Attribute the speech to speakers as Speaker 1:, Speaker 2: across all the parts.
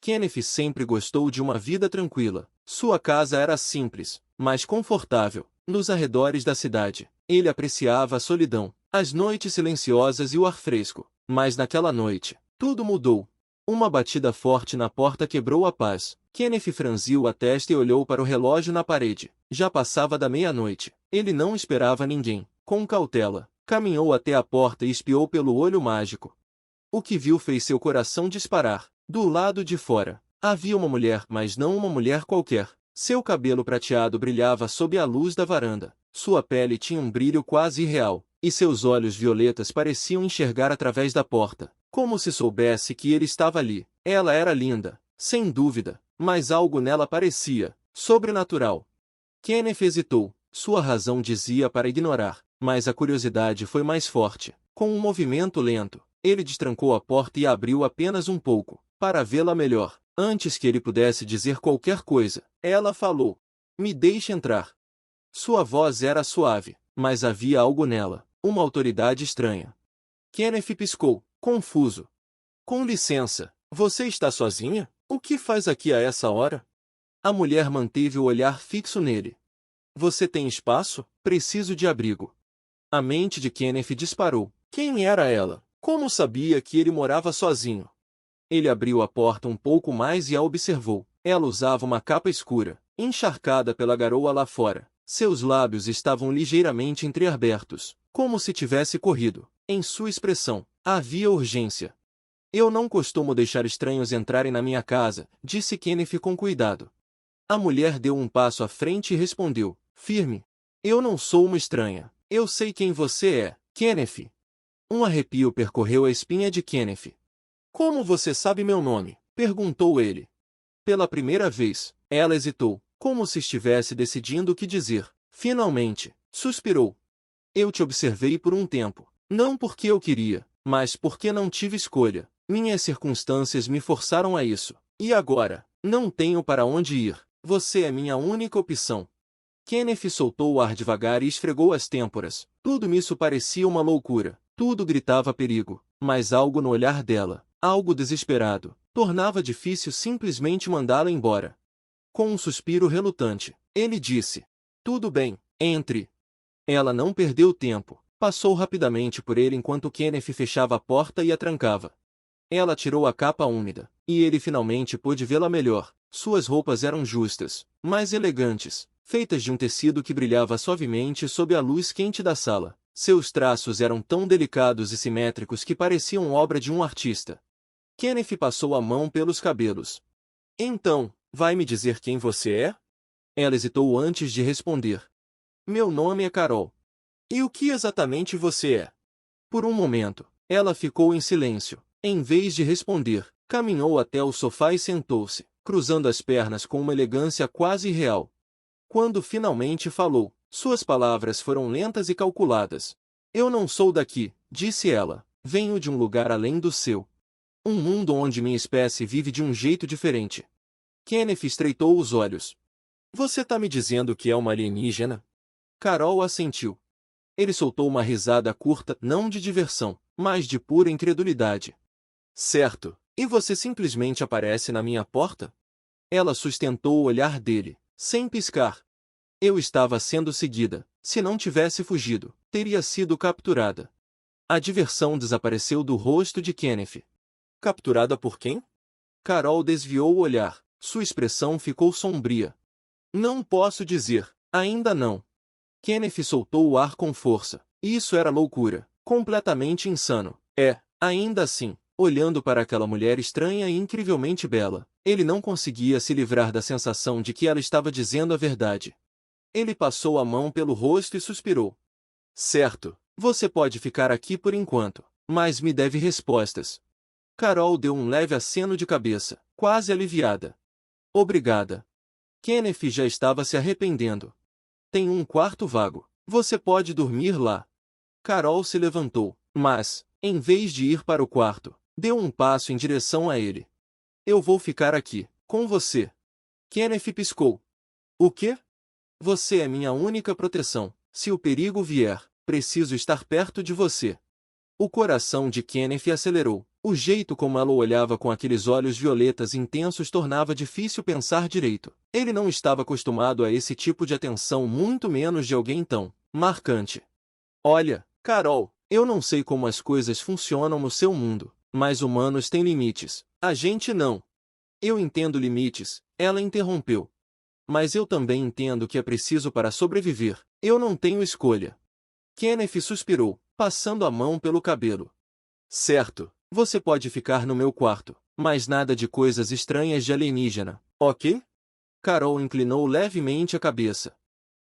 Speaker 1: Kenneth sempre gostou de uma vida tranquila. Sua casa era simples, mas confortável, nos arredores da cidade. Ele apreciava a solidão, as noites silenciosas e o ar fresco. Mas naquela noite, tudo mudou. Uma batida forte na porta quebrou a paz. Kenneth franziu a testa e olhou para o relógio na parede. Já passava da meia-noite. Ele não esperava ninguém. Com cautela, caminhou até a porta e espiou pelo olho mágico. O que viu fez seu coração disparar. Do lado de fora, havia uma mulher, mas não uma mulher qualquer. Seu cabelo prateado brilhava sob a luz da varanda. Sua pele tinha um brilho quase irreal, e seus olhos violetas pareciam enxergar através da porta, como se soubesse que ele estava ali. Ela era linda, sem dúvida, mas algo nela parecia sobrenatural. Kenneth hesitou. Sua razão dizia para ignorar, mas a curiosidade foi mais forte. Com um movimento lento, ele destrancou a porta e abriu apenas um pouco, para vê-la melhor. Antes que ele pudesse dizer qualquer coisa, ela falou: "Me deixe entrar." Sua voz era suave, mas havia algo nela, uma autoridade estranha. Kenneth piscou, confuso. "Com licença, você está sozinha? O que faz aqui a essa hora?" A mulher manteve o olhar fixo nele. "Você tem espaço? Preciso de abrigo." A mente de Kenneth disparou. Quem era ela? Como sabia que ele morava sozinho? Ele abriu a porta um pouco mais e a observou. Ela usava uma capa escura, encharcada pela garoa lá fora. Seus lábios estavam ligeiramente entreabertos, como se tivesse corrido. Em sua expressão, havia urgência. "Eu não costumo deixar estranhos entrarem na minha casa", disse Kenneth com cuidado. A mulher deu um passo à frente e respondeu, firme: "Eu não sou uma estranha. Eu sei quem você é, Kenneth." Um arrepio percorreu a espinha de Kenneth. "Como você sabe meu nome?" perguntou ele. Pela primeira vez, ela hesitou, como se estivesse decidindo o que dizer. Finalmente, suspirou. "Eu te observei por um tempo. Não porque eu queria, mas porque não tive escolha. Minhas circunstâncias me forçaram a isso. E agora, não tenho para onde ir. Você é minha única opção." Kenneth soltou o ar devagar e esfregou as têmporas. Tudo isso parecia uma loucura. Tudo gritava perigo. Mas algo no olhar dela, algo desesperado, tornava difícil simplesmente mandá-la embora. Com um suspiro relutante, ele disse: "Tudo bem, entre." Ela não perdeu tempo. Passou rapidamente por ele enquanto Kenneth fechava a porta e a trancava. Ela tirou a capa úmida, e ele finalmente pôde vê-la melhor. Suas roupas eram justas, mas elegantes, feitas de um tecido que brilhava suavemente sob a luz quente da sala. Seus traços eram tão delicados e simétricos que pareciam obra de um artista. Kenneth passou a mão pelos cabelos. "Então, vai me dizer quem você é?" Ela hesitou antes de responder. "Meu nome é Carol." "E o que exatamente você é?" Por um momento, ela ficou em silêncio. Em vez de responder, caminhou até o sofá e sentou-se, cruzando as pernas com uma elegância quase irreal. Quando finalmente falou, suas palavras foram lentas e calculadas. "Eu não sou daqui", disse ela. "Venho de um lugar além do seu. Um mundo onde minha espécie vive de um jeito diferente." Kenneth estreitou os olhos. "Você tá me dizendo que é uma alienígena?" Carol assentiu. Ele soltou uma risada curta, não de diversão, mas de pura incredulidade. "Certo, e você simplesmente aparece na minha porta?" Ela sustentou o olhar dele, sem piscar. "Eu estava sendo seguida. Se não tivesse fugido, teria sido capturada." A diversão desapareceu do rosto de Kenneth. "Capturada por quem?" Carol desviou o olhar. Sua expressão ficou sombria. "Não posso dizer. Ainda não." Kenneth soltou o ar com força. Isso era loucura. Completamente insano. Ainda assim, olhando para aquela mulher estranha e incrivelmente bela, ele não conseguia se livrar da sensação de que ela estava dizendo a verdade. Ele passou a mão pelo rosto e suspirou. "Certo, você pode ficar aqui por enquanto, mas me deve respostas." Carol deu um leve aceno de cabeça, quase aliviada. "Obrigada." Kenneth já estava se arrependendo. "Tem um quarto vago. Você pode dormir lá." Carol se levantou, mas, em vez de ir para o quarto, deu um passo em direção a ele. "Eu vou ficar aqui, com você." Kenneth piscou. "O quê?" "Você é minha única proteção. Se o perigo vier, preciso estar perto de você." O coração de Kenneth acelerou. O jeito como ela o olhava com aqueles olhos violetas intensos tornava difícil pensar direito. Ele não estava acostumado a esse tipo de atenção, muito menos de alguém tão marcante. Olha, Carol, eu não sei como as coisas funcionam no seu mundo, mas humanos têm limites. A gente não. Eu entendo limites, ela interrompeu. Mas eu também entendo que é preciso para sobreviver. Eu não tenho escolha. Kenneth suspirou, passando a mão pelo cabelo. Certo, você pode ficar no meu quarto, mas nada de coisas estranhas de alienígena, ok? Carol inclinou levemente a cabeça.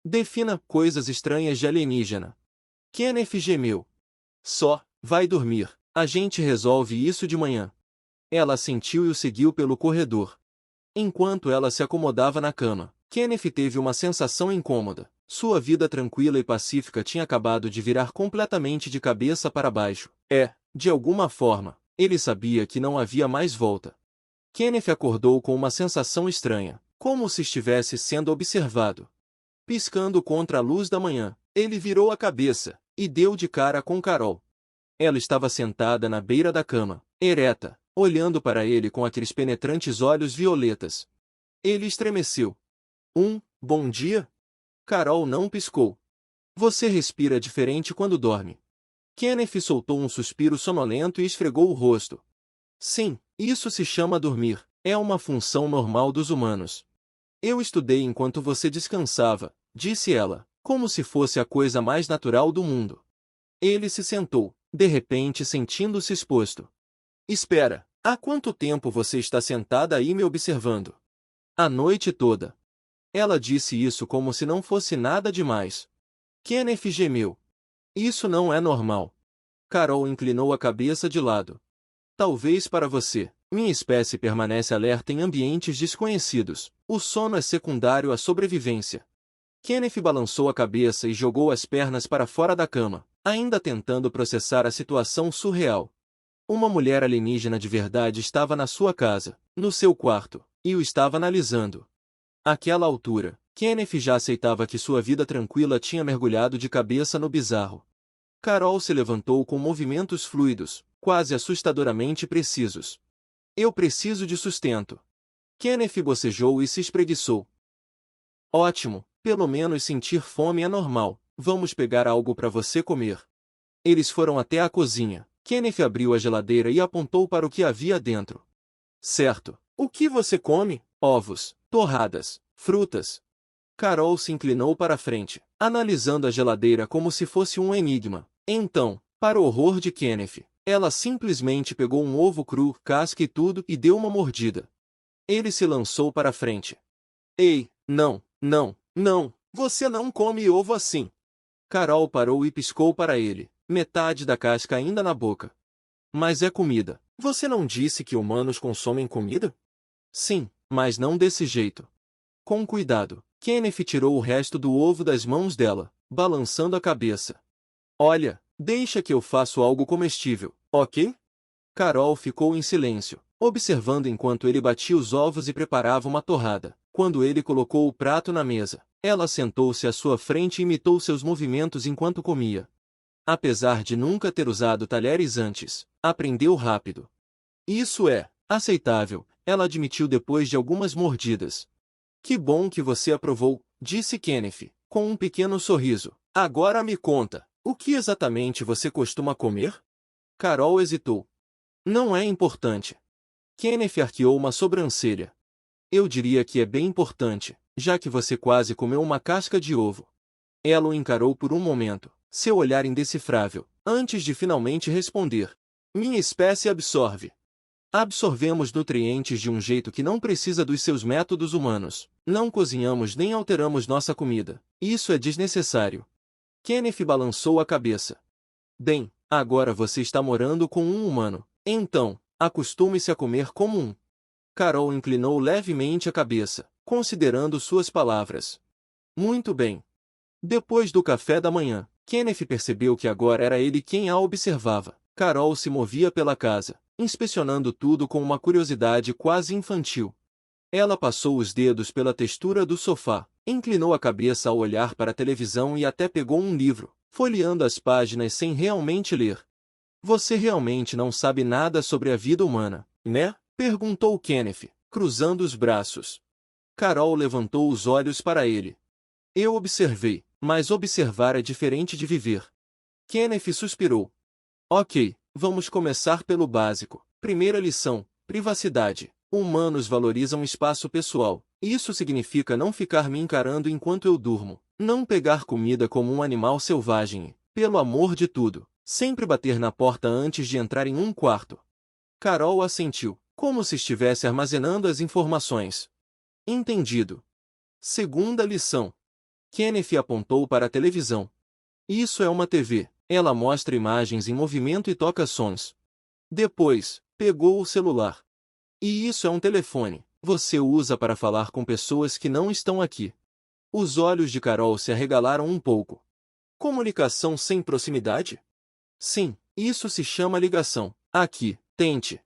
Speaker 1: Defina coisas estranhas de alienígena. Kenneth gemeu. Só, vai dormir. A gente resolve isso de manhã. Ela assentiu e o seguiu pelo corredor. Enquanto ela se acomodava na cama, Kenneth teve uma sensação incômoda. Sua vida tranquila e pacífica tinha acabado de virar completamente de cabeça para baixo. De alguma forma, ele sabia que não havia mais volta. Kenneth acordou com uma sensação estranha, como se estivesse sendo observado. Piscando contra a luz da manhã, ele virou a cabeça e deu de cara com Carol. Ela estava sentada na beira da cama, ereta, olhando para ele com aqueles penetrantes olhos violetas. Ele estremeceu. Bom dia? Carol não piscou. Você respira diferente quando dorme. Kenneth soltou um suspiro sonolento e esfregou o rosto. Sim, isso se chama dormir. É uma função normal dos humanos. Eu estudei enquanto você descansava, disse ela, como se fosse a coisa mais natural do mundo. Ele se sentou, de repente sentindo-se exposto. Espera, há quanto tempo você está sentada aí me observando? A noite toda. Ela disse isso como se não fosse nada demais. Kenneth gemeu. Isso não é normal. Carol inclinou a cabeça de lado. Talvez para você, minha espécie permanece alerta em ambientes desconhecidos. O sono é secundário à sobrevivência. Kenneth balançou a cabeça e jogou as pernas para fora da cama, ainda tentando processar a situação surreal. Uma mulher alienígena de verdade estava na sua casa, no seu quarto, e o estava analisando. Àquela altura, Kenneth já aceitava que sua vida tranquila tinha mergulhado de cabeça no bizarro. Carol se levantou com movimentos fluidos, quase assustadoramente precisos. Eu preciso de sustento. Kenneth bocejou e se espreguiçou. Ótimo, pelo menos sentir fome é normal. Vamos pegar algo para você comer. Eles foram até a cozinha. Kenneth abriu a geladeira e apontou para o que havia dentro. Certo. O que você come? Ovos, torradas, frutas. Carol se inclinou para a frente, analisando a geladeira como se fosse um enigma. Então, para o horror de Kenneth, ela simplesmente pegou um ovo cru, casca e tudo, e deu uma mordida. Ele se lançou para a frente. Ei, não, você não come ovo assim. Carol parou e piscou para ele, metade da casca ainda na boca. Mas é comida. Você não disse que humanos consomem comida? Sim, mas não desse jeito. Com cuidado, Kenneth tirou o resto do ovo das mãos dela, balançando a cabeça. Olha, deixa que eu faço algo comestível, ok? Carol ficou em silêncio, observando enquanto ele batia os ovos e preparava uma torrada. Quando ele colocou o prato na mesa, ela sentou-se à sua frente e imitou seus movimentos enquanto comia. Apesar de nunca ter usado talheres antes, aprendeu rápido. Isso é aceitável, ela admitiu depois de algumas mordidas. Que bom que você aprovou, disse Kenneth, com um pequeno sorriso. Agora me conta, o que exatamente você costuma comer? Carol hesitou. Não é importante. Kenneth arqueou uma sobrancelha. Eu diria que é bem importante, já que você quase comeu uma casca de ovo. Ela o encarou por um momento, seu olhar indecifrável, antes de finalmente responder. Minha espécie absorve. Absorvemos nutrientes de um jeito que não precisa dos seus métodos humanos. Não cozinhamos nem alteramos nossa comida. Isso é desnecessário. Kenneth balançou a cabeça. Bem, agora você está morando com um humano. Então, acostume-se a comer como um. Carol inclinou levemente a cabeça, considerando suas palavras. Muito bem. Depois do café da manhã, Kenneth percebeu que agora era ele quem a observava. Carol se movia pela casa, inspecionando tudo com uma curiosidade quase infantil. Ela passou os dedos pela textura do sofá, inclinou a cabeça ao olhar para a televisão e até pegou um livro, folheando as páginas sem realmente ler. Você realmente não sabe nada sobre a vida humana, né? Perguntou Kenneth, cruzando os braços. Carol levantou os olhos para ele. Eu observei, mas observar é diferente de viver. Kenneth suspirou. Ok, vamos começar pelo básico. Primeira lição: privacidade. Humanos valorizam espaço pessoal. Isso significa não ficar me encarando enquanto eu durmo, não pegar comida como um animal selvagem e, pelo amor de tudo, sempre bater na porta antes de entrar em um quarto. Carol assentiu, como se estivesse armazenando as informações. Entendido. Segunda lição. Kenneth apontou para a televisão. Isso é uma TV. Ela mostra imagens em movimento e toca sons. Depois, pegou o celular. E isso é um telefone. Você o usa para falar com pessoas que não estão aqui. Os olhos de Carol se arregalaram um pouco. Comunicação sem proximidade? Sim, isso se chama ligação. Aqui, tente.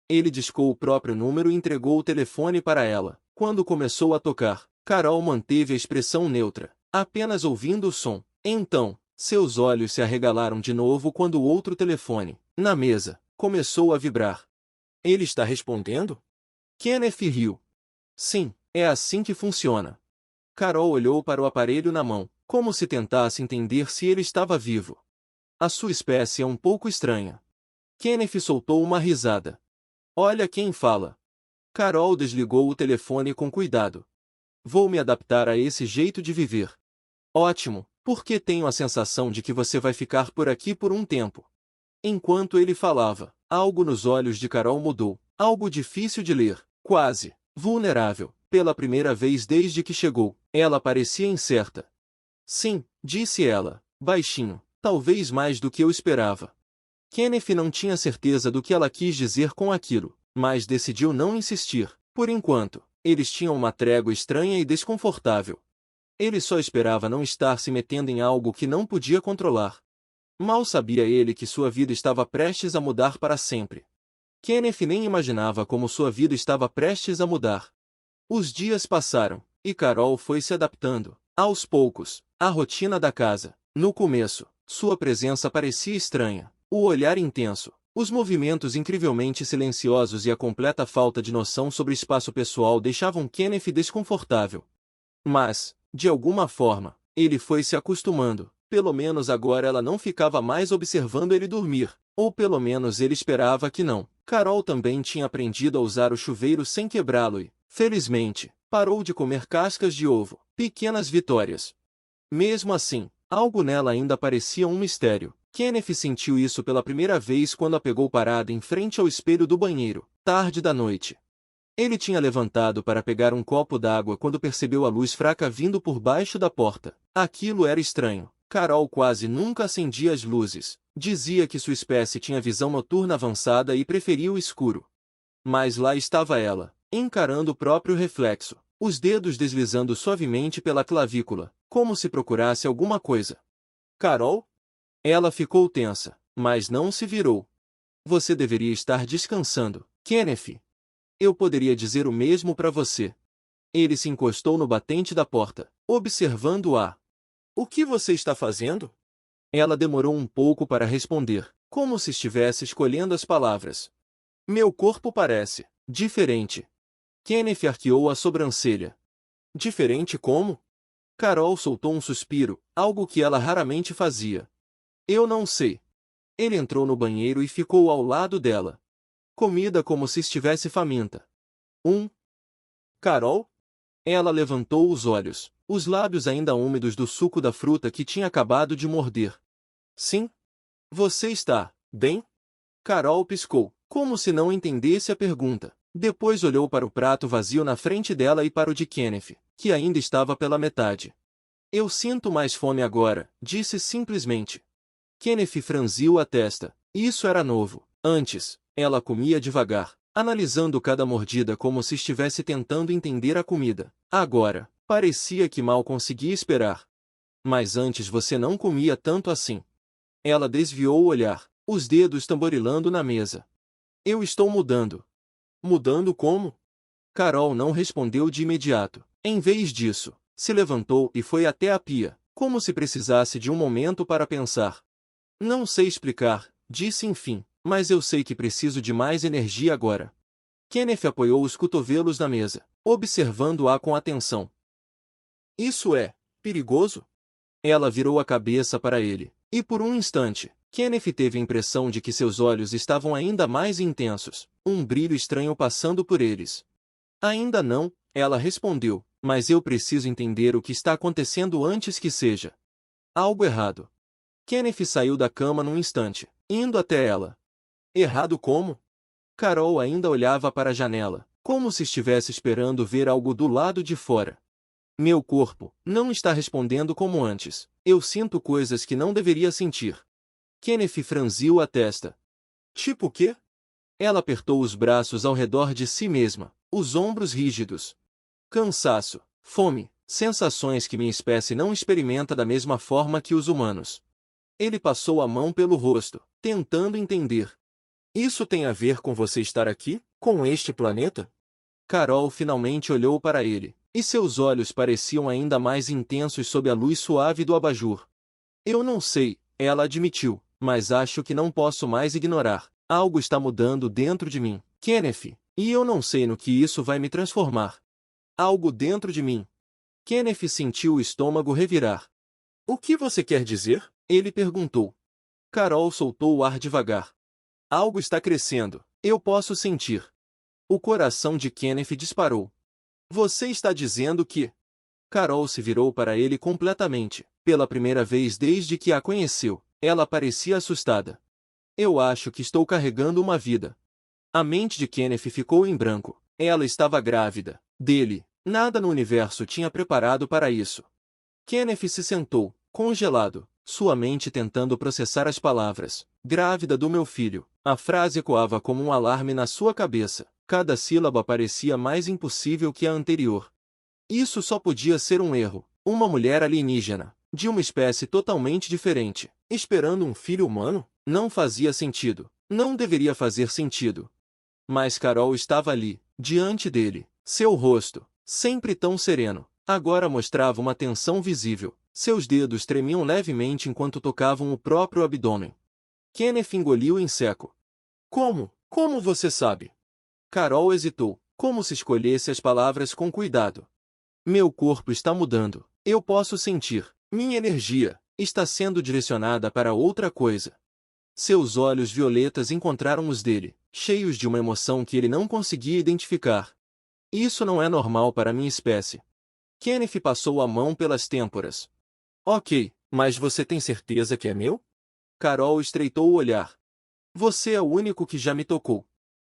Speaker 1: Ele discou o próprio número e entregou o telefone para ela. Quando começou a tocar, Carol manteve a expressão neutra, apenas ouvindo o som. Então, seus olhos se arregalaram de novo quando o outro telefone, na mesa, começou a vibrar. Ele está respondendo? Kenneth riu. Sim, é assim que funciona. Carol olhou para o aparelho na mão, como se tentasse entender se ele estava vivo. A sua espécie é um pouco estranha. Kenneth soltou uma risada. Olha quem fala. Carol desligou o telefone com cuidado. Vou me adaptar a esse jeito de viver. Ótimo, porque tenho a sensação de que você vai ficar por aqui por um tempo. Enquanto ele falava, algo nos olhos de Carol mudou, algo difícil de ler, quase vulnerável. Pela primeira vez desde que chegou, ela parecia incerta. Sim, disse ela, baixinho, talvez mais do que eu esperava. Kenneth não tinha certeza do que ela quis dizer com aquilo, mas decidiu não insistir. Por enquanto, eles tinham uma trégua estranha e desconfortável. Ele só esperava não estar se metendo em algo que não podia controlar. Mal sabia ele que sua vida estava prestes a mudar para sempre. Kenneth nem imaginava como sua vida estava prestes a mudar. Os dias passaram, e Carol foi se adaptando, aos poucos, à rotina da casa. No começo, sua presença parecia estranha, o olhar intenso, os movimentos incrivelmente silenciosos e a completa falta de noção sobre espaço pessoal deixavam Kenneth desconfortável. Mas, de alguma forma, ele foi se acostumando. Pelo menos agora ela não ficava mais observando ele dormir, ou pelo menos ele esperava que não. Carol também tinha aprendido a usar o chuveiro sem quebrá-lo e, felizmente, parou de comer cascas de ovo. Pequenas vitórias. Mesmo assim, algo nela ainda parecia um mistério. Kenneth sentiu isso pela primeira vez quando a pegou parada em frente ao espelho do banheiro, tarde da noite. Ele tinha levantado para pegar um copo d'água quando percebeu a luz fraca vindo por baixo da porta. Aquilo era estranho. Carol quase nunca acendia as luzes. Dizia que sua espécie tinha visão noturna avançada e preferia o escuro. Mas lá estava ela, encarando o próprio reflexo, os dedos deslizando suavemente pela clavícula, como se procurasse alguma coisa. Carol? Ela ficou tensa, mas não se virou. Você deveria estar descansando, Kenneth. Eu poderia dizer o mesmo para você. Ele se encostou no batente da porta, observando-a. O que você está fazendo? Ela demorou um pouco para responder, como se estivesse escolhendo as palavras. Meu corpo parece diferente. Kenneth arqueou a sobrancelha. Diferente como? Carol soltou um suspiro, algo que ela raramente fazia. Eu não sei. Ele entrou no banheiro e ficou ao lado dela. Comida como se estivesse faminta. Carol? Ela levantou os olhos, os lábios ainda úmidos do suco da fruta que tinha acabado de morder. Sim? Você está bem? Carol piscou, como se não entendesse a pergunta. Depois olhou para o prato vazio na frente dela e para o de Kenneth, que ainda estava pela metade. Eu sinto mais fome agora, disse simplesmente. Kenneth franziu a testa. Isso era novo. Antes, ela comia devagar, analisando cada mordida como se estivesse tentando entender a comida. Agora, parecia que mal conseguia esperar. Mas antes você não comia tanto assim. Ela desviou o olhar, os dedos tamborilando na mesa. Eu estou mudando. Mudando como? Carol não respondeu de imediato. Em vez disso, se levantou e foi até a pia, como se precisasse de um momento para pensar. Não sei explicar, disse enfim, mas eu sei que preciso de mais energia agora. Kenneth apoiou os cotovelos na mesa, observando-a com atenção. Isso é perigoso? Ela virou a cabeça para ele, e por um instante, Kenneth teve a impressão de que seus olhos estavam ainda mais intensos, um brilho estranho passando por eles. Ainda não, ela respondeu, mas eu preciso entender o que está acontecendo antes que seja algo errado. Kenneth saiu da cama num instante, indo até ela. Errado como? Carol ainda olhava para a janela, como se estivesse esperando ver algo do lado de fora. Meu corpo não está respondendo como antes. Eu sinto coisas que não deveria sentir. Kenneth franziu a testa. Tipo o quê? Ela apertou os braços ao redor de si mesma, os ombros rígidos. Cansaço, fome, sensações que minha espécie não experimenta da mesma forma que os humanos. Ele passou a mão pelo rosto, tentando entender. Isso tem a ver com você estar aqui, com este planeta? Carol finalmente olhou para ele, e seus olhos pareciam ainda mais intensos sob a luz suave do abajur. Eu não sei, ela admitiu, mas acho que não posso mais ignorar. Algo está mudando dentro de mim, Kenneth, e eu não sei no que isso vai me transformar. Algo dentro de mim. Kenneth sentiu o estômago revirar. O que você quer dizer? Ele perguntou. Carol soltou o ar devagar. Algo está crescendo, eu posso sentir. O coração de Kenneth disparou. Você está dizendo que... Carol se virou para ele completamente. Pela primeira vez desde que a conheceu, ela parecia assustada. Eu acho que estou carregando uma vida. A mente de Kenneth ficou em branco. Ela estava grávida. Dele. Nada no universo tinha preparado para isso. Kenneth se sentou, congelado, sua mente tentando processar as palavras. Grávida do meu filho. A frase ecoava como um alarme na sua cabeça. Cada sílaba parecia mais impossível que a anterior. Isso só podia ser um erro. Uma mulher alienígena, de uma espécie totalmente diferente, esperando um filho humano? Não fazia sentido. Não deveria fazer sentido. Mas Carol estava ali, diante dele. Seu rosto, sempre tão sereno, agora mostrava uma tensão visível. Seus dedos tremiam levemente enquanto tocavam o próprio abdômen. Kenneth engoliu em seco. Como? Como você sabe? Carol hesitou, como se escolhesse as palavras com cuidado. Meu corpo está mudando. Eu posso sentir. Minha energia está sendo direcionada para outra coisa. Seus olhos violetas encontraram os dele, cheios de uma emoção que ele não conseguia identificar. Isso não é normal para minha espécie. Kenneth passou a mão pelas têmporas. Ok, mas você tem certeza que é meu? Carol estreitou o olhar. Você é o único que já me tocou.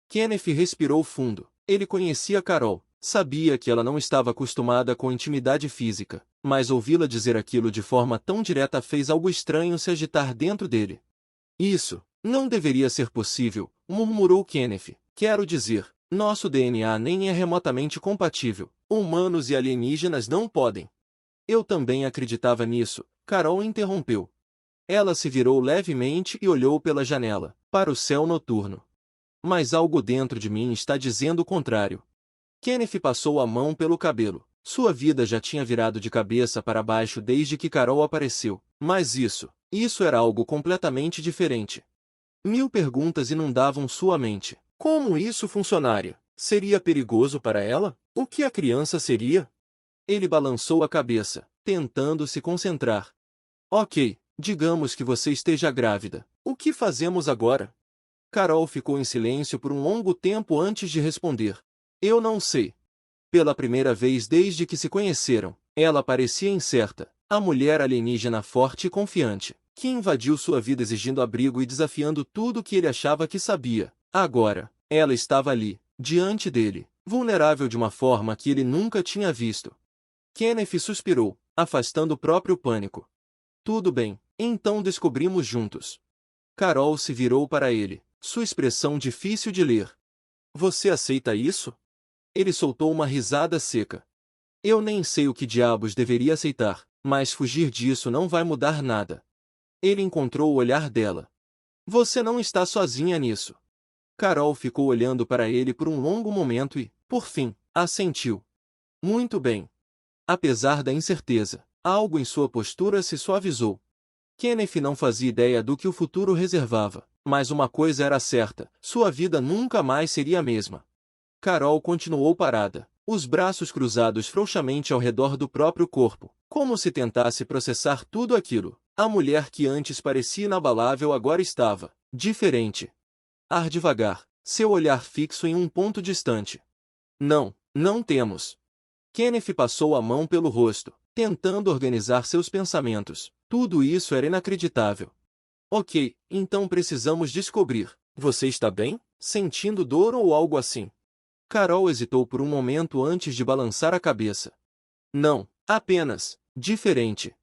Speaker 1: Kenneth respirou fundo. Ele conhecia Carol, sabia que ela não estava acostumada com intimidade física, mas ouvi-la dizer aquilo de forma tão direta fez algo estranho se agitar dentro dele. Isso não deveria ser possível, murmurou Kenneth. Quero dizer, nosso DNA nem é remotamente compatível. Humanos e alienígenas não podem. Eu também acreditava nisso, Carol interrompeu. Ela se virou levemente e olhou pela janela, para o céu noturno. Mas algo dentro de mim está dizendo o contrário. Kenneth passou a mão pelo cabelo. Sua vida já tinha virado de cabeça para baixo desde que Carol apareceu. Mas isso era algo completamente diferente. 1000 perguntas inundavam sua mente. Como isso funcionaria? Seria perigoso para ela? O que a criança seria? Ele balançou a cabeça, tentando se concentrar. Ok, digamos que você esteja grávida. O que fazemos agora? Carol ficou em silêncio por um longo tempo antes de responder. Eu não sei. Pela primeira vez desde que se conheceram, ela parecia incerta. A mulher alienígena forte e confiante, que invadiu sua vida exigindo abrigo e desafiando tudo o que ele achava que sabia. Agora, ela estava ali, diante dele, vulnerável de uma forma que ele nunca tinha visto. Kenneth suspirou, afastando o próprio pânico. Tudo bem, então descobrimos juntos. Carol se virou para ele, sua expressão difícil de ler. Você aceita isso? Ele soltou uma risada seca. Eu nem sei o que diabos deveria aceitar, mas fugir disso não vai mudar nada. Ele encontrou o olhar dela. Você não está sozinha nisso. Carol ficou olhando para ele por um longo momento e, por fim, assentiu. Muito bem. Apesar da incerteza, algo em sua postura se suavizou. Kenneth não fazia ideia do que o futuro reservava, Mas uma coisa era certa, sua vida nunca mais seria a mesma. Carol continuou parada, os braços cruzados frouxamente ao redor do próprio corpo, como se tentasse processar tudo aquilo. A mulher que antes parecia inabalável agora estava diferente. Ar devagar, seu olhar fixo em um ponto distante. Não, não temos. Kenneth passou a mão pelo rosto, tentando organizar seus pensamentos. Tudo isso era inacreditável. Ok, então precisamos descobrir. Você está bem? Sentindo dor ou algo assim? Carol hesitou por um momento antes de balançar a cabeça. Não, apenas diferente.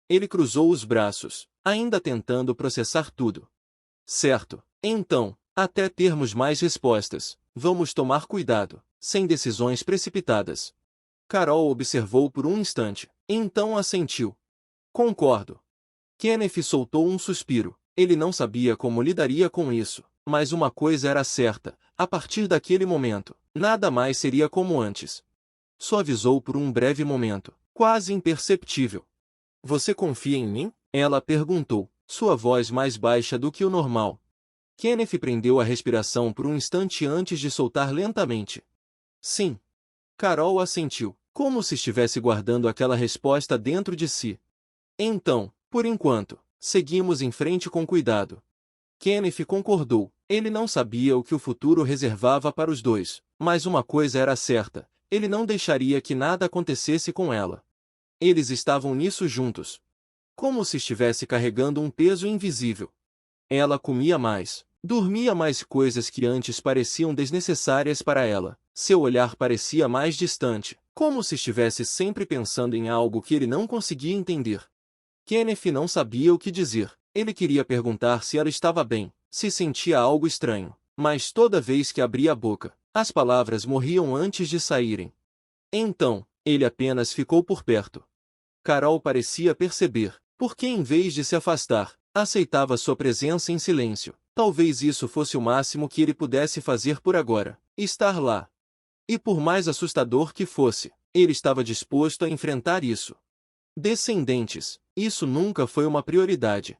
Speaker 1: Ele cruzou os braços, ainda tentando processar tudo. Certo, então, até termos mais respostas, vamos tomar cuidado, sem decisões precipitadas. Carol observou por um instante, então assentiu. Concordo. Kenneth soltou um suspiro. Ele não sabia como lidaria com isso, mas uma coisa era certa, a partir daquele momento, nada mais seria como antes. Suavizou por um breve momento, quase imperceptível. Você confia em mim? Ela perguntou, sua voz mais baixa do que o normal. Kenneth prendeu a respiração por um instante antes de soltar lentamente. Sim. Carol assentiu, como se estivesse guardando aquela resposta dentro de si. Então, por enquanto, seguimos em frente com cuidado. Kenneth concordou. Ele não sabia o que o futuro reservava para os dois, mas uma coisa era certa, ele não deixaria que nada acontecesse com ela. Eles estavam nisso juntos. Como se estivesse carregando um peso invisível. Ela comia mais, dormia mais, coisas que antes pareciam desnecessárias para ela. Seu olhar parecia mais distante, como se estivesse sempre pensando em algo que ele não conseguia entender. Kenneth não sabia o que dizer. Ele queria perguntar se ela estava bem, se sentia algo estranho, mas toda vez que abria a boca, as palavras morriam antes de saírem. Então, ele apenas ficou por perto. Carol parecia perceber, porque em vez de se afastar, aceitava sua presença em silêncio. Talvez isso fosse o máximo que ele pudesse fazer por agora, estar lá. E por mais assustador que fosse, ele estava disposto a enfrentar isso. Descendentes, isso nunca foi uma prioridade.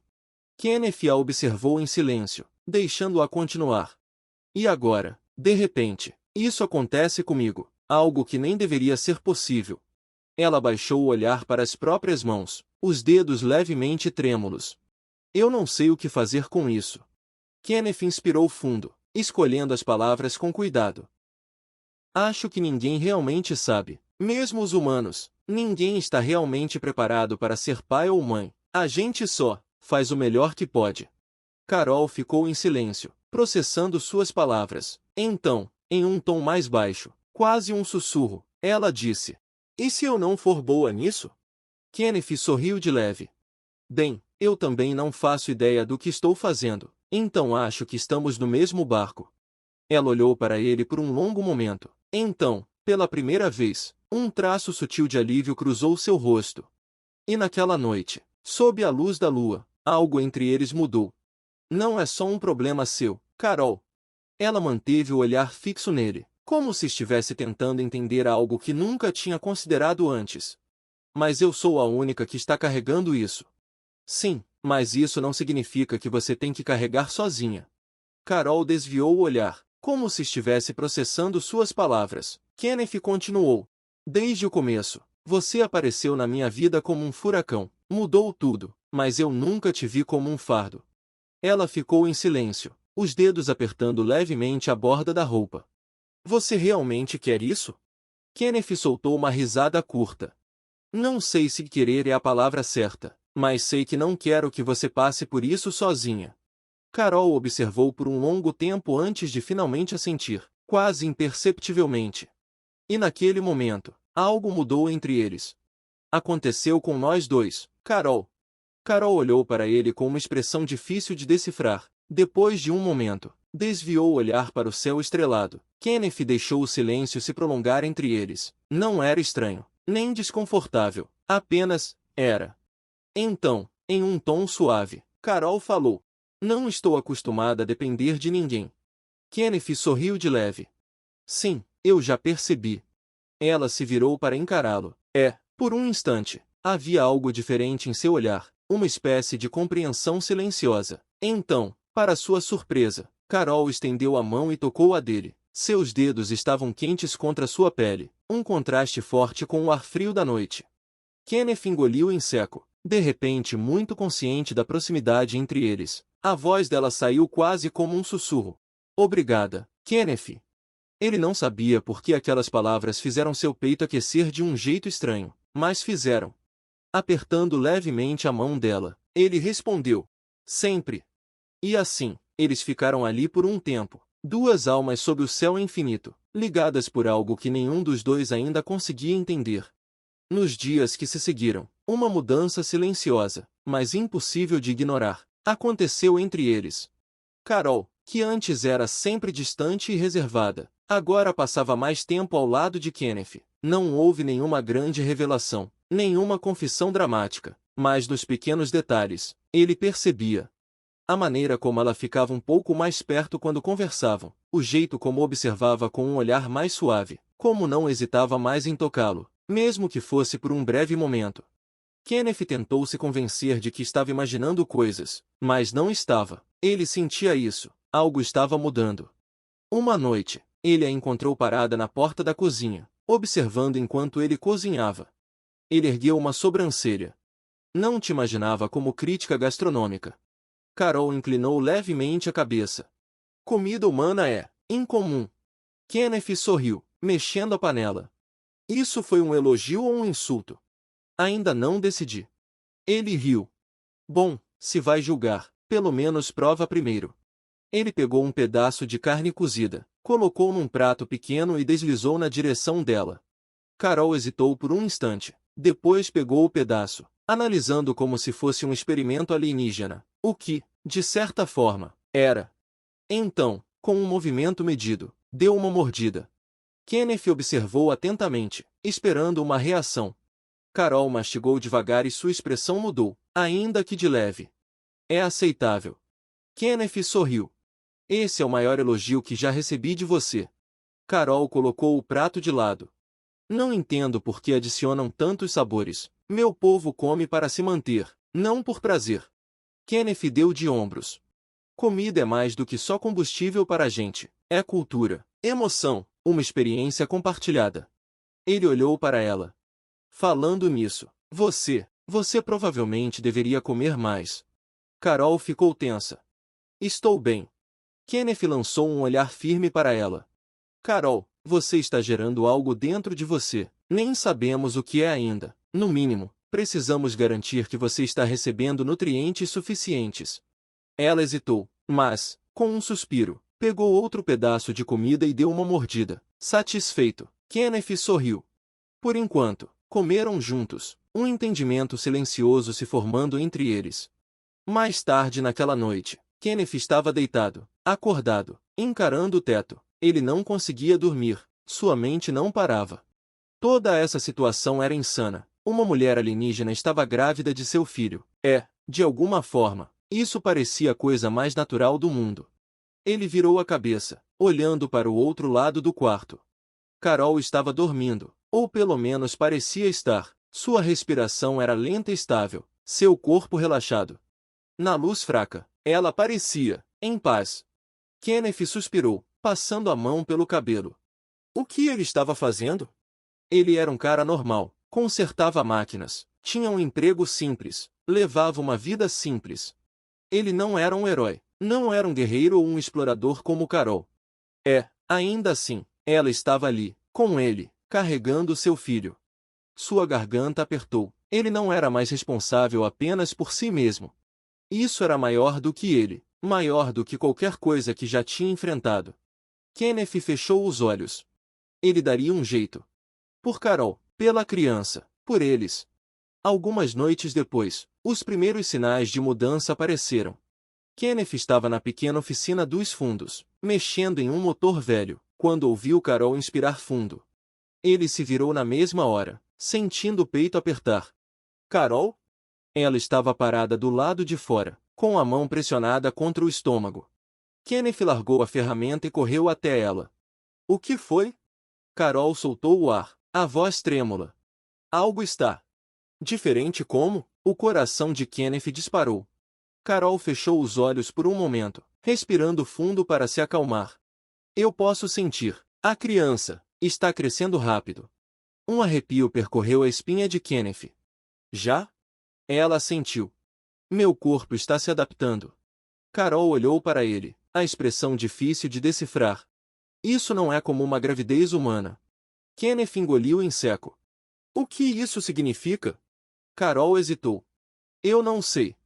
Speaker 1: Kenneth a observou em silêncio, deixando-a continuar. E agora, de repente, isso acontece comigo, algo que nem deveria ser possível. Ela baixou o olhar para as próprias mãos, os dedos levemente trêmulos. Eu não sei o que fazer com isso. Kenneth inspirou fundo, escolhendo as palavras com cuidado. Acho que ninguém realmente sabe, mesmo os humanos, ninguém está realmente preparado para ser pai ou mãe. A gente só faz o melhor que pode. Carol ficou em silêncio, processando suas palavras. Então, em um tom mais baixo, quase um sussurro, ela disse: E se eu não for boa nisso? Kenneth sorriu de leve. Bem, eu também não faço ideia do que estou fazendo, então acho que estamos no mesmo barco. Ela olhou para ele por um longo momento. Então, pela primeira vez, um traço sutil de alívio cruzou seu rosto. E naquela noite, sob a luz da lua, algo entre eles mudou. Não é só um problema seu, Carol. Ela manteve o olhar fixo nele, como se estivesse tentando entender algo que nunca tinha considerado antes. Mas eu sou a única que está carregando isso. Sim, mas isso não significa que você tem que carregar sozinha. Carol desviou o olhar, como se estivesse processando suas palavras. Kenneth continuou. Desde o começo, você apareceu na minha vida como um furacão, mudou tudo, mas eu nunca te vi como um fardo. Ela ficou em silêncio, os dedos apertando levemente a borda da roupa. Você realmente quer isso? Kenneth soltou uma risada curta. Não sei se querer é a palavra certa, mas sei que não quero que você passe por isso sozinha. Carol observou por um longo tempo antes de finalmente assentir, quase imperceptivelmente. E naquele momento, algo mudou entre eles. Aconteceu com nós dois, Carol. Carol olhou para ele com uma expressão difícil de decifrar. Depois de um momento, desviou o olhar para o céu estrelado. Kenneth deixou o silêncio se prolongar entre eles. Não era estranho, nem desconfortável, apenas era. Então, em um tom suave, Carol falou: Não estou acostumada a depender de ninguém. Kenneth sorriu de leve. Sim, eu já percebi. Ela se virou para encará-lo. Por um instante, havia algo diferente em seu olhar, uma espécie de compreensão silenciosa. Então, Para sua surpresa, Carol estendeu a mão e tocou a dele. Seus dedos estavam quentes contra sua pele, um contraste forte com o ar frio da noite. Kenneth engoliu em seco, de repente muito consciente da proximidade entre eles. A voz dela saiu quase como um sussurro. Obrigada, Kenneth. Ele não sabia por que aquelas palavras fizeram seu peito aquecer de um jeito estranho, mas fizeram. Apertando levemente a mão dela, ele respondeu: sempre. E assim, eles ficaram ali por um tempo, duas almas sob o céu infinito, ligadas por algo que nenhum dos dois ainda conseguia entender. Nos dias que se seguiram, uma mudança silenciosa, mas impossível de ignorar, aconteceu entre eles. Carol, que antes era sempre distante e reservada, agora passava mais tempo ao lado de Kenneth. Não houve nenhuma grande revelação, nenhuma confissão dramática, mas nos pequenos detalhes, ele percebia. A maneira como ela ficava um pouco mais perto quando conversavam, o jeito como observava com um olhar mais suave, como não hesitava mais em tocá-lo, mesmo que fosse por um breve momento. Kenneth tentou se convencer de que estava imaginando coisas, mas não estava. Ele sentia isso, algo estava mudando. Uma noite, ele a encontrou parada na porta da cozinha, observando enquanto ele cozinhava. Ele ergueu uma sobrancelha. Não te imaginava como crítica gastronômica. Carol inclinou levemente a cabeça. Comida humana é incomum. Kenneth sorriu, mexendo a panela. Isso foi um elogio ou um insulto? Ainda não decidi. Ele riu. Bom, se vai julgar, pelo menos prova primeiro. Ele pegou um pedaço de carne cozida, colocou num prato pequeno e deslizou na direção dela. Carol hesitou por um instante, depois pegou o pedaço, analisando como se fosse um experimento alienígena, o que, de certa forma, era. Então, com um movimento medido, deu uma mordida. Kenneth observou atentamente, esperando uma reação. Carol mastigou devagar e sua expressão mudou, ainda que de leve. É aceitável. Kenneth sorriu. Esse é o maior elogio que já recebi de você. Carol colocou o prato de lado. Não entendo por que adicionam tantos sabores. Meu povo come para se manter, não por prazer. Kenneth deu de ombros. Comida é mais do que só combustível para a gente. É cultura, emoção, uma experiência compartilhada. Ele olhou para ela. Falando nisso, você provavelmente deveria comer mais. Carol ficou tensa. Estou bem. Kenneth lançou um olhar firme para ela. Carol, você está gerando algo dentro de você. Nem sabemos o que é ainda. No mínimo, precisamos garantir que você está recebendo nutrientes suficientes. Ela hesitou, mas, com um suspiro, pegou outro pedaço de comida e deu uma mordida. Satisfeito, Kenneth sorriu. Por enquanto, comeram juntos, um entendimento silencioso se formando entre eles. Mais tarde naquela noite, Kenneth estava deitado, acordado, encarando o teto. Ele não conseguia dormir, sua mente não parava. Toda essa situação era insana. Uma mulher alienígena estava grávida de seu filho. De alguma forma, isso parecia a coisa mais natural do mundo. Ele virou a cabeça, olhando para o outro lado do quarto. Carol estava dormindo, ou pelo menos parecia estar. Sua respiração era lenta e estável, seu corpo relaxado. Na luz fraca, ela parecia em paz. Kenneth suspirou, passando a mão pelo cabelo. O que ele estava fazendo? Ele era um cara normal, consertava máquinas, tinha um emprego simples, levava uma vida simples. Ele não era um herói, não era um guerreiro ou um explorador como Carol. Ainda assim, ela estava ali, com ele, carregando seu filho. Sua garganta apertou. Ele não era mais responsável apenas por si mesmo. Isso era maior do que ele, maior do que qualquer coisa que já tinha enfrentado. Kenneth fechou os olhos. Ele daria um jeito. Por Carol, pela criança, por eles. Algumas noites depois, os primeiros sinais de mudança apareceram. Kenneth estava na pequena oficina dos fundos, mexendo em um motor velho, quando ouviu Carol inspirar fundo. Ele se virou na mesma hora, sentindo o peito apertar. Carol? Ela estava parada do lado de fora, com a mão pressionada contra o estômago. Kenneth largou a ferramenta e correu até ela. O que foi? Carol soltou o ar, a voz trêmula. Algo está diferente como? O coração de Kenneth disparou. Carol fechou os olhos por um momento, respirando fundo para se acalmar. Eu posso sentir. A criança está crescendo rápido. Um arrepio percorreu a espinha de Kenneth. Já? Ela sentiu. Meu corpo está se adaptando. Carol olhou para ele, a expressão difícil de decifrar. Isso não é como uma gravidez humana. Kenneth engoliu em seco. O que isso significa? Carol hesitou. Eu não sei.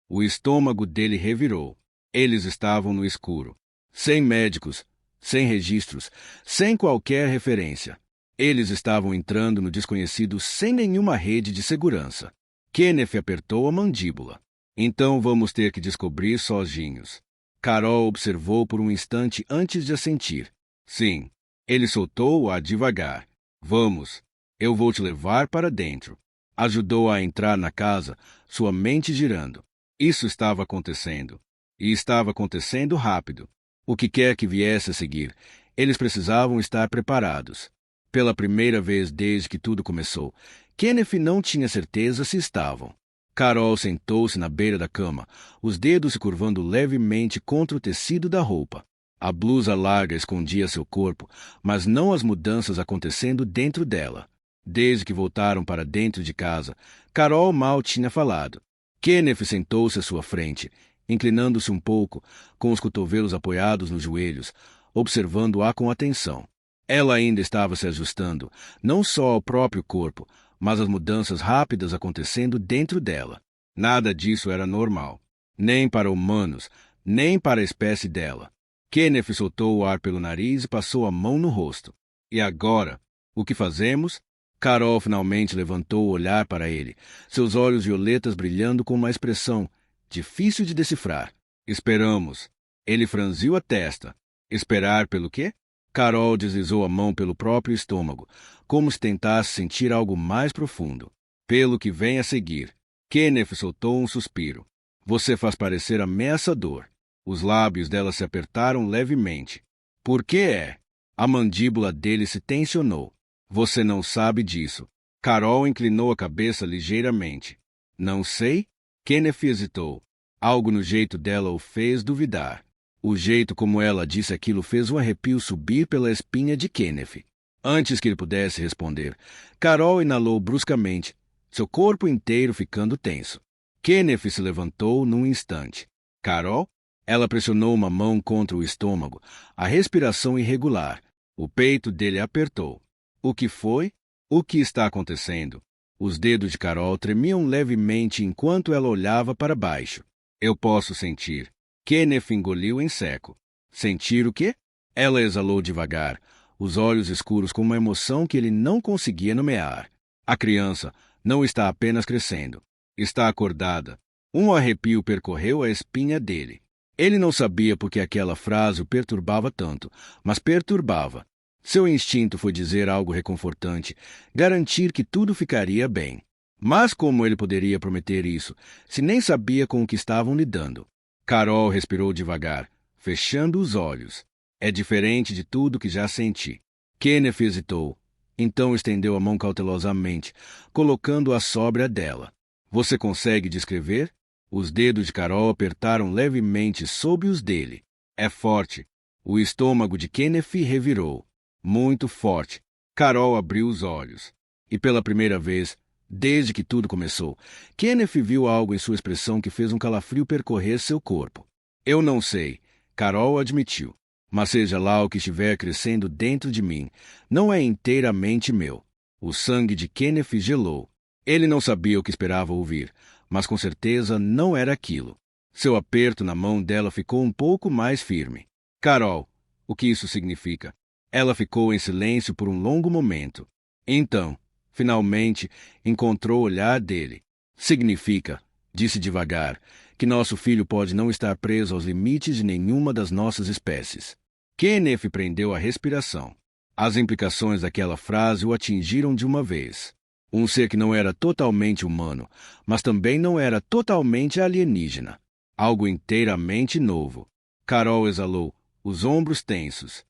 Speaker 2: O estômago dele revirou. Eles estavam no escuro. Sem médicos, sem registros, sem qualquer referência. Eles estavam entrando no desconhecido sem nenhuma rede de segurança. Kenneth apertou a mandíbula. Então vamos ter que descobrir sozinhos. Carol observou por um instante antes de assentir. Sim. Ele soltou-a devagar. Vamos. Eu vou te levar para dentro. Ajudou-a a entrar na casa, sua mente girando. Isso estava acontecendo. E estava acontecendo rápido. O que quer que viesse a seguir, eles precisavam estar preparados. Pela primeira vez desde que tudo começou, Kenneth não tinha certeza se estavam. Carol sentou-se na beira da cama, os dedos se curvando levemente contra o tecido da roupa. A blusa larga escondia seu corpo, mas não as mudanças acontecendo dentro dela. Desde que voltaram para dentro de casa, Carol mal tinha falado. Kenneth sentou-se à sua frente, inclinando-se um pouco, com os cotovelos apoiados nos joelhos, observando-a com atenção. Ela ainda estava se ajustando, não só ao próprio corpo, mas às mudanças rápidas acontecendo dentro dela. Nada disso era normal, nem para humanos, nem para a espécie dela. Kenneth soltou o ar pelo nariz e passou a mão no rosto. E agora? O que fazemos? Carol finalmente levantou o olhar para ele, seus olhos violetas brilhando com uma expressão difícil de decifrar. Esperamos. Ele franziu a testa. Esperar pelo quê? Carol deslizou a mão pelo próprio estômago, como se tentasse sentir algo mais profundo. Pelo que vem a seguir. Kenneth soltou um suspiro. Você faz parecer ameaçador. Os lábios dela se apertaram levemente. Por que é? A mandíbula dele se tensionou. Você não sabe disso. Carol inclinou a cabeça ligeiramente. Não sei? Kenneth hesitou. Algo no jeito dela o fez duvidar. O jeito como ela disse aquilo fez um arrepio subir pela espinha de Kenneth. Antes que ele pudesse responder, Carol inalou bruscamente, seu corpo inteiro ficando tenso. Kenneth se levantou num instante. Carol? Ela pressionou uma mão contra o estômago, a respiração irregular. O peito dele apertou. O que foi? O que está acontecendo? Os dedos de Carol tremiam levemente enquanto ela olhava para baixo. Eu posso sentir. Kenneth engoliu em seco. Sentir o quê? Ela exalou devagar, os olhos escuros com uma emoção que ele não conseguia nomear. A criança não está apenas crescendo. Está acordada. Um arrepio percorreu a espinha dele. Ele não sabia por que aquela frase o perturbava tanto, mas perturbava. Seu instinto foi dizer algo reconfortante, garantir que tudo ficaria bem. Mas como ele poderia prometer isso, se nem sabia com o que estavam lidando? Carol respirou devagar, fechando os olhos. É diferente de tudo que já senti. Kenneth hesitou. Então estendeu a mão cautelosamente, colocando-a sobre a dela. Você consegue descrever? Os dedos de Carol apertaram levemente sob os dele. É forte. O estômago de Kenneth revirou. Muito forte. Carol abriu os olhos. E pela primeira vez, desde que tudo começou, Kenneth viu algo em sua expressão que fez um calafrio percorrer seu corpo. Eu não sei, Carol admitiu. Mas seja lá o que estiver crescendo dentro de mim, não é inteiramente meu. O sangue de Kenneth gelou. Ele não sabia o que esperava ouvir, mas com certeza não era aquilo. Seu aperto na mão dela ficou um pouco mais firme. Carol, o que isso significa? Ela ficou em silêncio por um longo momento. Então, finalmente, encontrou o olhar dele. Significa, disse devagar, que nosso filho pode não estar preso aos limites de nenhuma das nossas espécies. Kenneth prendeu a respiração. As implicações daquela frase o atingiram de uma vez. Um ser que não era totalmente humano, mas também não era totalmente alienígena. Algo inteiramente novo. Carol exalou, os ombros tensos.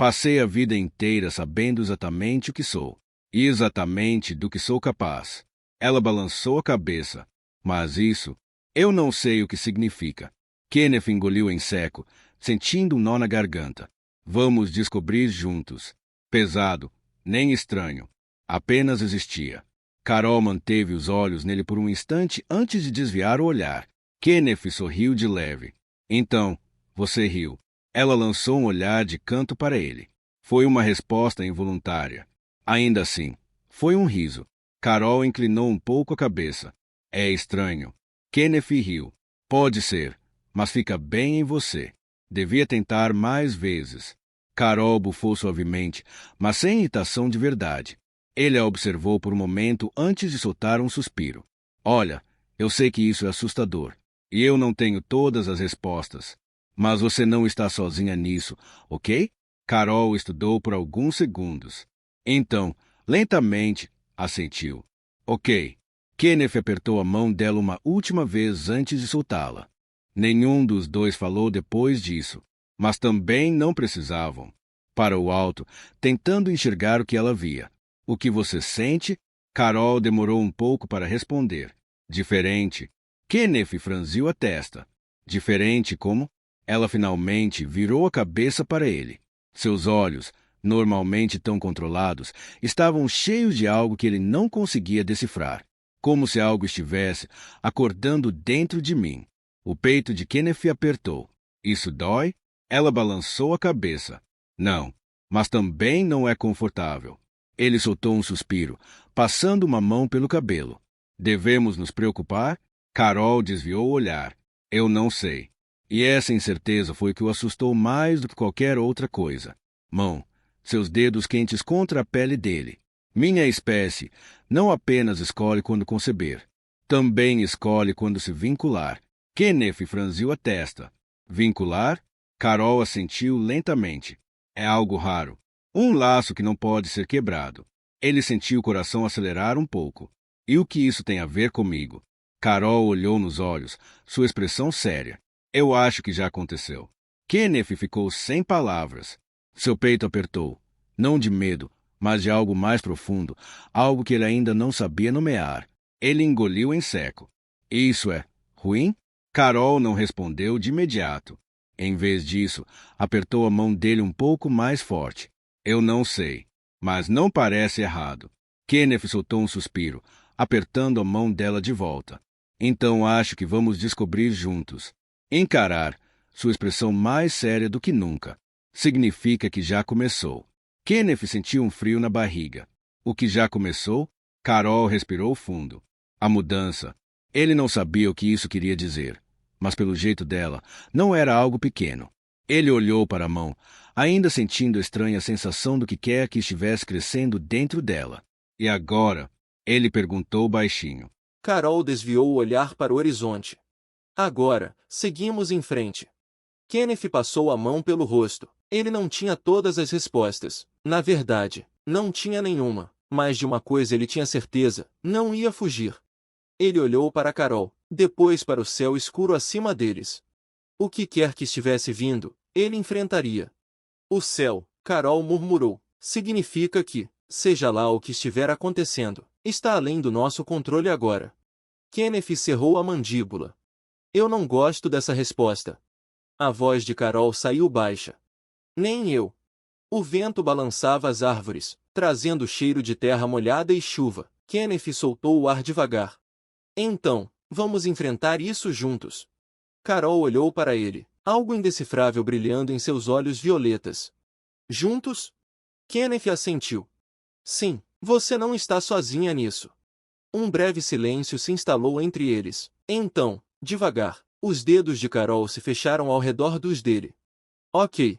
Speaker 2: Passei a vida inteira sabendo exatamente o que sou. E exatamente do que sou capaz. Ela balançou a cabeça. Mas isso, Eu não sei o que significa. Kenneth engoliu em seco, sentindo um nó na garganta. Vamos descobrir juntos. Pesado, nem estranho. Apenas existia. Carol manteve os olhos nele por um instante antes de desviar o olhar. Kenneth sorriu de leve. Então, você riu. Ela lançou um olhar de canto para ele. Foi uma resposta involuntária. Ainda assim, foi um riso. Carol inclinou um pouco a cabeça. É estranho. Kenneth riu. Pode ser, mas fica bem em você. Devia tentar mais vezes. Carol bufou suavemente, mas sem irritação de verdade. Ele a observou por um momento antes de soltar um suspiro. Olha, eu sei que isso é assustador, e eu não tenho todas as respostas. Mas você não está sozinha nisso, ok? Carol estudou por alguns segundos. Então, lentamente, assentiu. Ok. Kenneth apertou a mão dela uma última vez antes de soltá-la. Nenhum dos dois falou depois disso, mas também não precisavam. Para o alto, tentando enxergar o que ela via. O que você sente? Carol demorou um pouco para responder. Diferente. Kenneth franziu a testa. Diferente como? Ela finalmente virou a cabeça para ele. Seus olhos, normalmente tão controlados, estavam cheios de algo que ele não conseguia decifrar. Como se algo estivesse acordando dentro de mim. O peito de Kenneth apertou. Isso dói? Ela balançou a cabeça. Não, mas também não é confortável. Ele soltou um suspiro, passando uma mão pelo cabelo. Devemos nos preocupar? Carol desviou o olhar. Eu não sei. E essa incerteza foi o que o assustou mais do que qualquer outra coisa. Mão, seus dedos quentes contra a pele dele. Minha espécie não apenas escolhe quando conceber, também escolhe quando se vincular. Kenneth franziu a testa. Vincular? Carol assentiu lentamente. É algo raro. Um laço que não pode ser quebrado. Ele sentiu o coração acelerar um pouco. E o que isso tem a ver comigo? Carol olhou nos olhos, sua expressão séria. Eu acho que já aconteceu. Kenneth ficou sem palavras. Seu peito apertou. Não de medo, mas de algo mais profundo, algo que ele ainda não sabia nomear. Ele engoliu em seco. Isso é ruim? Carol não respondeu de imediato. Em vez disso, apertou a mão dele um pouco mais forte. Eu não sei, mas não parece errado. Kenneth soltou um suspiro, apertando a mão dela de volta. Então acho que vamos descobrir juntos. Encarar, sua expressão mais séria do que nunca. Significa que já começou. Kenneth sentiu um frio na barriga. O que já começou? Carol respirou fundo. A mudança. Ele não sabia o que isso queria dizer, mas pelo jeito dela, não era algo pequeno. Ele olhou para a mão, ainda sentindo a estranha sensação do que quer que estivesse crescendo dentro dela. E agora? Ele perguntou baixinho.
Speaker 1: Carol desviou o olhar para o horizonte. Agora, seguimos em frente. Kenneth passou a mão pelo rosto. Ele não tinha todas as respostas. Na verdade, não tinha nenhuma. Mas de uma coisa ele tinha certeza, não ia fugir. Ele olhou para Carol, depois para o céu escuro acima deles. O que quer que estivesse vindo, ele enfrentaria. O céu, Carol murmurou, significa que, seja lá o que estiver acontecendo, está além do nosso controle agora. Kenneth cerrou a mandíbula. Eu não gosto dessa resposta. A voz de Carol saiu baixa. Nem eu. O vento balançava as árvores, trazendo cheiro de terra molhada e chuva. Kenneth soltou o ar devagar. Então, vamos enfrentar isso juntos. Carol olhou para ele, algo indecifrável brilhando em seus olhos violetas. Juntos? Kenneth assentiu. Sim, você não está sozinha nisso. Um breve silêncio se instalou entre eles. Então, devagar, os dedos de Carol se fecharam ao redor dos dele. Ok.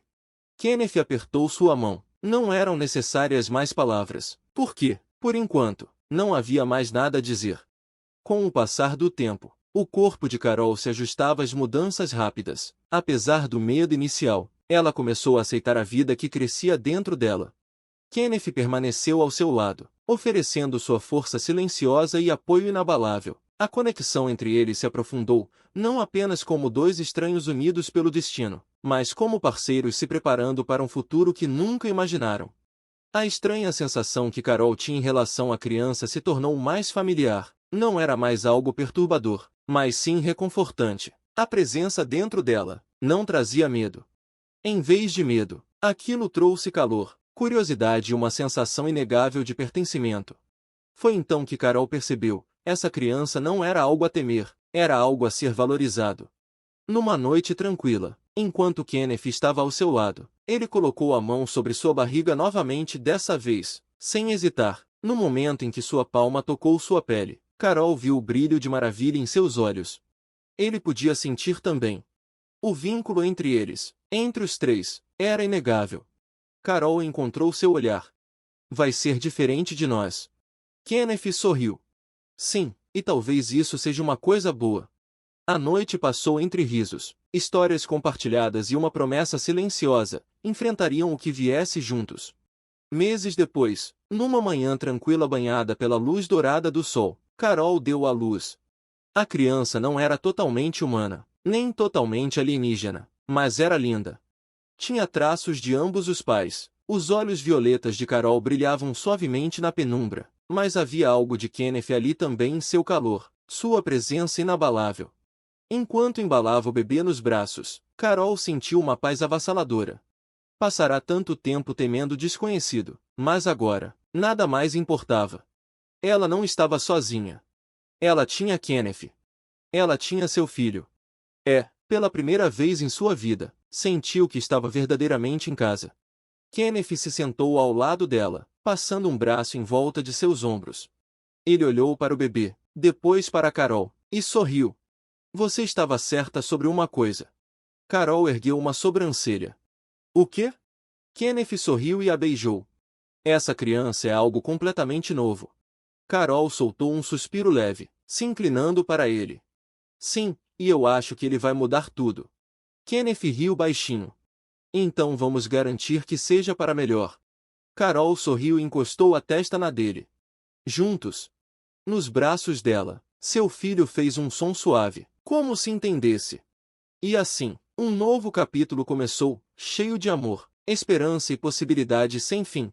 Speaker 1: Kenneth apertou sua mão. Não eram necessárias mais palavras, porque, por enquanto, não havia mais nada a dizer. Com o passar do tempo, o corpo de Carol se ajustava às mudanças rápidas. Apesar do medo inicial, ela começou a aceitar a vida que crescia dentro dela. Kenneth permaneceu ao seu lado, oferecendo sua força silenciosa e apoio inabalável. A conexão entre eles se aprofundou, não apenas como dois estranhos unidos pelo destino, mas como parceiros se preparando para um futuro que nunca imaginaram. A estranha sensação que Carol tinha em relação à criança se tornou mais familiar. Não era mais algo perturbador, mas sim reconfortante. A presença dentro dela não trazia medo. Em vez de medo, aquilo trouxe calor, curiosidade e uma sensação inegável de pertencimento. Foi então que Carol percebeu: essa criança não era algo a temer, era algo a ser valorizado. Numa noite tranquila, enquanto Kenneth estava ao seu lado, ele colocou a mão sobre sua barriga novamente, dessa vez, sem hesitar. No momento em que sua palma tocou sua pele, Carol viu o brilho de maravilha em seus olhos. Ele podia sentir também. O vínculo entre eles, entre os três, era inegável. Carol encontrou seu olhar. Vai ser diferente de nós. Kenneth sorriu. Sim, e talvez isso seja uma coisa boa. A noite passou entre risos, histórias compartilhadas e uma promessa silenciosa: enfrentariam o que viesse juntos. Meses depois, numa manhã tranquila banhada pela luz dourada do sol, Carol deu à luz. A criança não era totalmente humana, nem totalmente alienígena, mas era linda. Tinha traços de ambos os pais. Os olhos violetas de Carol brilhavam suavemente na penumbra, mas havia algo de Kenneth ali também em seu calor, sua presença inabalável. Enquanto embalava o bebê nos braços, Carol sentiu uma paz avassaladora. Passará tanto tempo temendo o desconhecido, mas agora, nada mais importava. Ela não estava sozinha. Ela tinha Kenneth. Ela tinha seu filho. Pela primeira vez em sua vida, sentiu que estava verdadeiramente em casa. Kenneth se sentou ao lado dela, passando um braço em volta de seus ombros. Ele olhou para o bebê, depois para Carol, e sorriu. Você estava certa sobre uma coisa. Carol ergueu uma sobrancelha. O quê? Kenneth sorriu e a beijou. Essa criança é algo completamente novo. Carol soltou um suspiro leve, se inclinando para ele. Sim, e eu acho que ele vai mudar tudo. Kenneth riu baixinho. Então vamos garantir que seja para melhor. Carol sorriu e encostou a testa na dele. Juntos. Nos braços dela, seu filho fez um som suave, como se entendesse. E assim, um novo capítulo começou, cheio de amor, esperança e possibilidades sem fim.